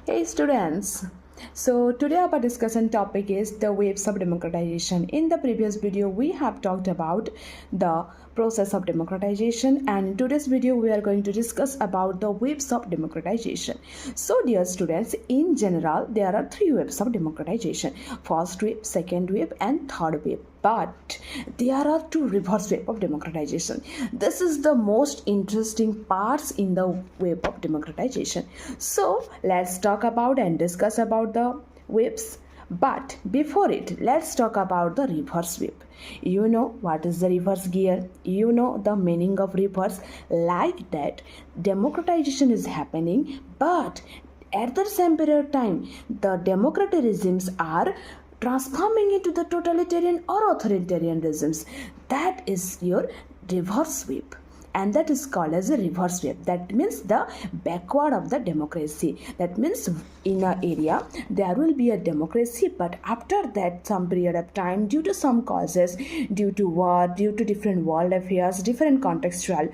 Hey students, so today our discussion topic is the waves of democratization. In the previous video we have talked about the process of democratization, and in today's video we are going to discuss about the waves of democratization. So dear students, in general there are three waves of democratization: first wave, second wave and third wave. But there are two reverse wave of democratization. This is the most interesting parts in the wave of democratization. So let's talk about and discuss about the waves. But before it, let's talk about the reverse wave. You know what is the reverse gear? You know the meaning of reverse. Like that, democratization is happening, but at the same period of time, the democratic regimes are transforming into the totalitarian or authoritarian regimes. That is your reverse wave, and that is called as a reverse wave. That means the backward of the democracy. That means in an area there will be a democracy, but after that some period of time, due to some causes, due to war, due to different world affairs, different contextual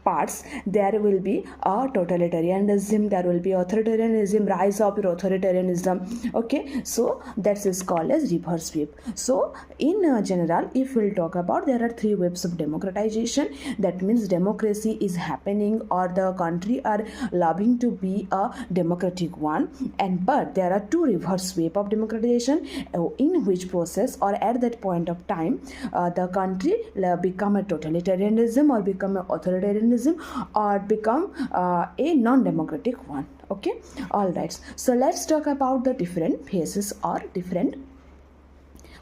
parts, there will be a totalitarianism, there will be authoritarianism, rise of authoritarianism. Okay, so that is called as reverse wave. So in general, if we'll talk about, there are three waves of democratization. That means democracy is happening, or the country are loving to be a democratic one, and but there are two reverse wave of democratization, in which process or at that point of time the country become a totalitarianism or become an authoritarianism or become a non-democratic one. Okay, all right, so let's talk about the different phases or different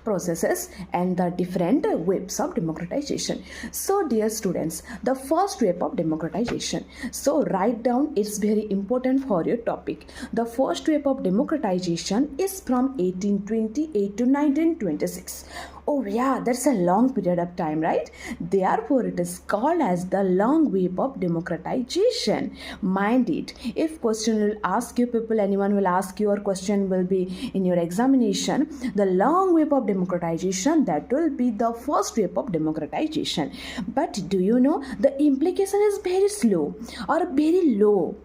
processes and the different waves of democratization. So dear students, the first wave of democratization, so write down, it's very important for your topic. The first wave of democratization is from 1828 to 1926. Oh yeah, that's a long period of time, right? Therefore, it is called as the long wave of democratization. Mind it. If question will ask you, people, anyone will ask you, or question will be in your examination, the long wave of democratization, that will be the first wave of democratization. But do you know the implication is very slow or very low?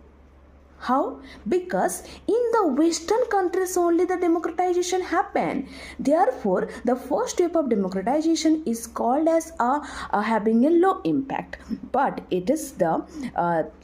How? Because in the Western countries only the democratization happened. Therefore, the first step of democratization is called as having a low impact. But it is the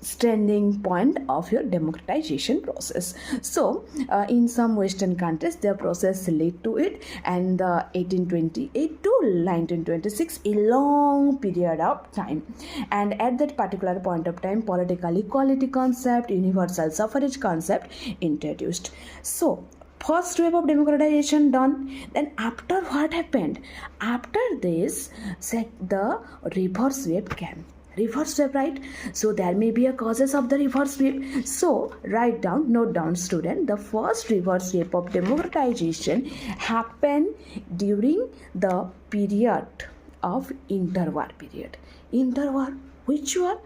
standing point of your democratization process. So, in some Western countries, the process led to it, and the 1828 to 1926, a long period of time. And at that particular point of time, political equality concept, universal suffrage concept introduced. So first wave of democratization done. Then after what happened? After this, the reverse wave came. Reverse wave, right? So there may be a causes of the reverse wave. So write down, note down, student. The first reverse wave of democratization happened during the period of interwar period. Interwar, which war?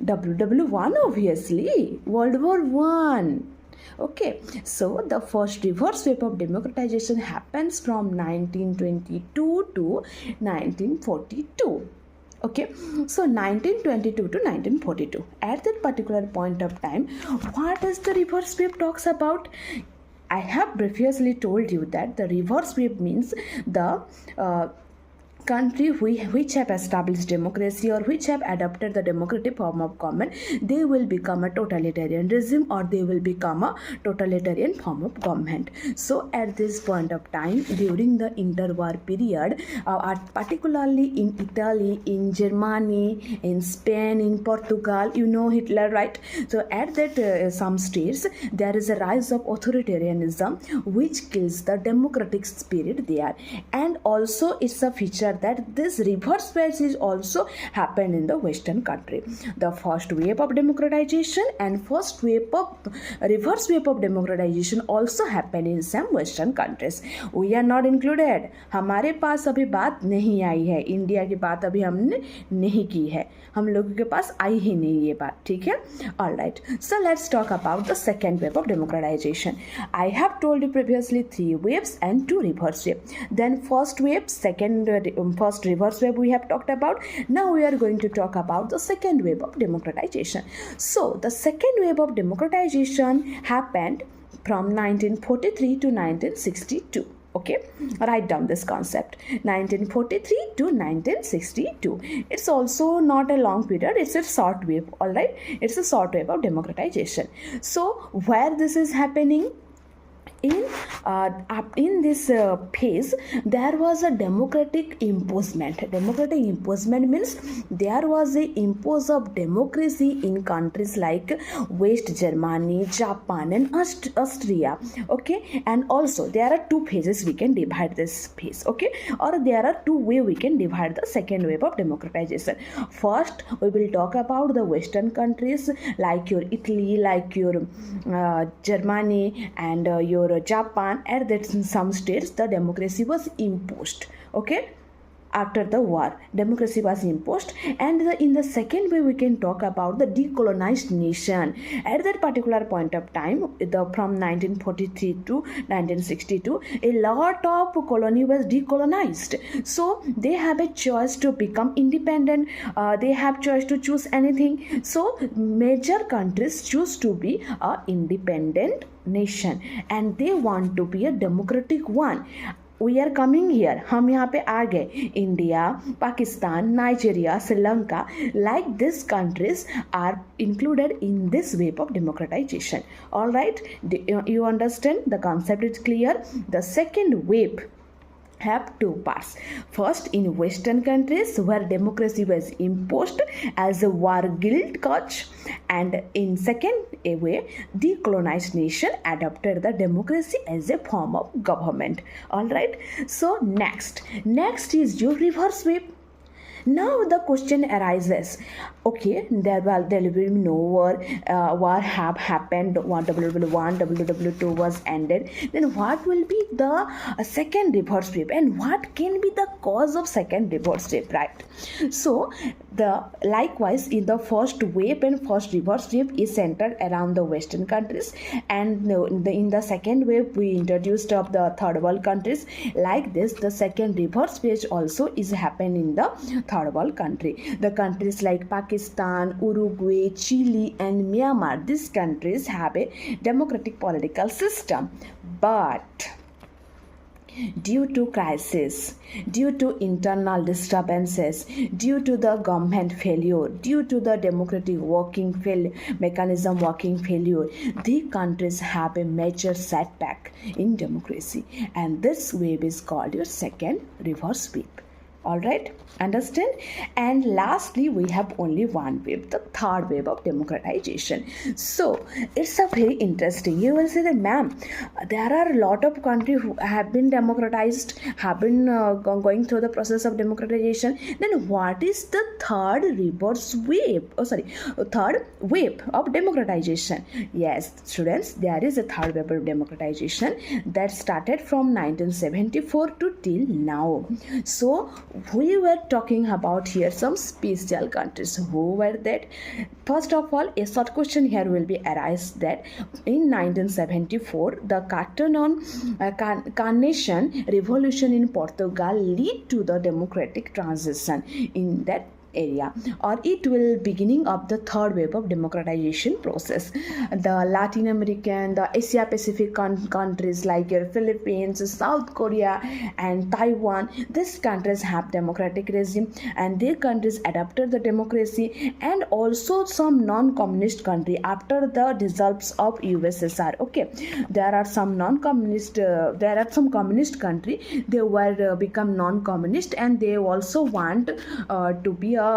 WW1, obviously, World War I. Okay, so the first reverse wave of democratization happens from 1922 to 1942. Okay, so 1922 to 1942. At that particular point of time, what does the reverse wave talks about? I have previously told you that the reverse wave means the country which have established democracy or which have adopted the democratic form of government, they will become a totalitarian regime or they will become a totalitarian form of government. So at this point of time, during the interwar period, particularly in Italy, in Germany, in Spain, in Portugal, you know Hitler, right? So at that some states, there is a rise of authoritarianism which kills the democratic spirit there. And also it's a feature that this reverse wave is also happened in the Western country. The first wave of democratization and first wave of reverse wave of democratization also happened in some Western countries. We are not included. हमारे पास अभी बात नहीं आई है, India की बात अभी हमने नहीं की है, हम लोगों के पास आई ही नहीं ये बात, ठीक है? All right. So let's talk about the second wave of democratization. I have told you previously three waves and two reverse wave. Then first wave, second first reverse wave we have talked about. Now we are going to talk about the second wave of democratization. So the second wave of democratization happened from 1943 to 1962. Okay, write down this concept, 1943 to 1962. It's also not a long period, it's a short wave. All right, it's a short wave of democratization. So where this is happening, in this phase, there was a democratic imposement. Democratic imposement means there was a impose of democracy in countries like West Germany, Japan, and Austria. Okay, and also there are two phases we can divide this phase. Okay, or there are two ways we can divide the second wave of democratization. First, we will talk about the Western countries like your Italy, like your Germany, and your Japan. At that some states the democracy was imposed. Okay, after the war democracy was imposed. And in the second way we can talk about the decolonized nation. At that particular point of time, from 1943 to 1962, a lot of colony was decolonized, so they have a choice to become independent. They have choice to choose anything. So major countries choose to be a independent nation and they want to be a democratic one. We are coming here, हम यहाँ पे आ गए. India, Pakistan, Nigeria, Sri Lanka, like these countries are included in this wave of democratization. All right, you understand? The concept is clear. The second wave have two parts. First, in Western countries where democracy was imposed as a war guilt cause, and in second way, decolonized nation adopted the democracy as a form of government. All right. So next is your reverse wave. Now the question arises, okay, there will be no war have happened, WW1, WW2 was ended, then what will be the second reverse wave and what can be the cause of second reverse wave, right? So likewise in the first wave and first reverse wave is centered around the Western countries, and in the second wave we introduced of the third world countries. Like this, the second reverse wave also is happening in the third world country. The countries like Pakistan, Uruguay, Chile, and Myanmar, these countries have a democratic political system, but due to crisis, due to internal disturbances, due to the government failure, due to the democratic mechanism working failure, the countries have a major setback in democracy, and this wave is called your second reverse wave. All right, understand? And lastly, we have only one wave, the third wave of democratization. So it's a very interesting. You will say that, ma'am, there are a lot of countries who have been democratized, have been going through the process of democratization. Then what is the third reverse wave? Third wave of democratization. Yes, students, there is a third wave of democratization that started from 1974 to till now. So we were talking about here some special countries. Who were that? First of all, a short question here will be arise that in 1974 the Carnation revolution in Portugal lead to the democratic transition in that area, or it will beginning of the third wave of democratization process. The Latin American, the Asia Pacific countries like your Philippines, South Korea, and Taiwan, these countries have democratic regime and their countries adapted the democracy. And also some non-communist country after the dissolves of USSR. Okay, there are some non-communist, there are some communist country, they were become non-communist and they also want to be a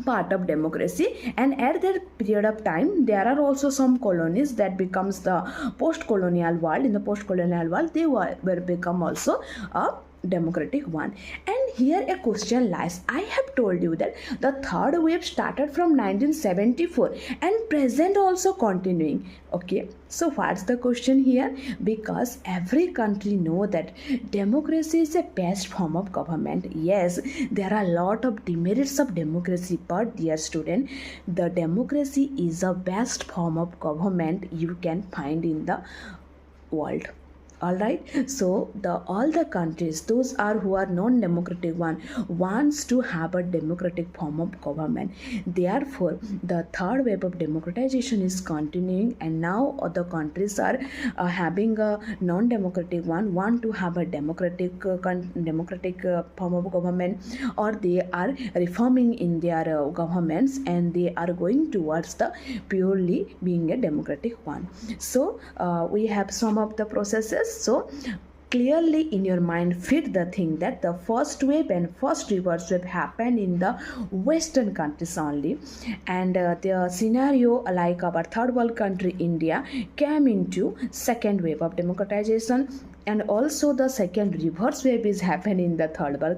part of democracy. And at that period of time there are also some colonies that becomes the post-colonial world. In the post-colonial world they were become also a democratic one. And here a question lies. I have told you that the third wave started from 1974 and present also continuing. Okay, so what's the question here? Because every country know that democracy is the best form of government. Yes, there are a lot of demerits of democracy, but dear student, the democracy is the best form of government you can find in the world. All right, so the all the countries those are who are non-democratic one wants to have a democratic form of government. Therefore the third wave of democratization is continuing, and now other countries are having a non-democratic one want to have a democratic form of government, or they are reforming in their governments, and they are going towards the purely being a democratic one. So we have some of the processes. So clearly in your mind fit the thing that the first wave and first reverse wave happened in the western countries only, and the scenario like our third world country India came into second wave of democratization, and also the second reverse wave is happening in the third world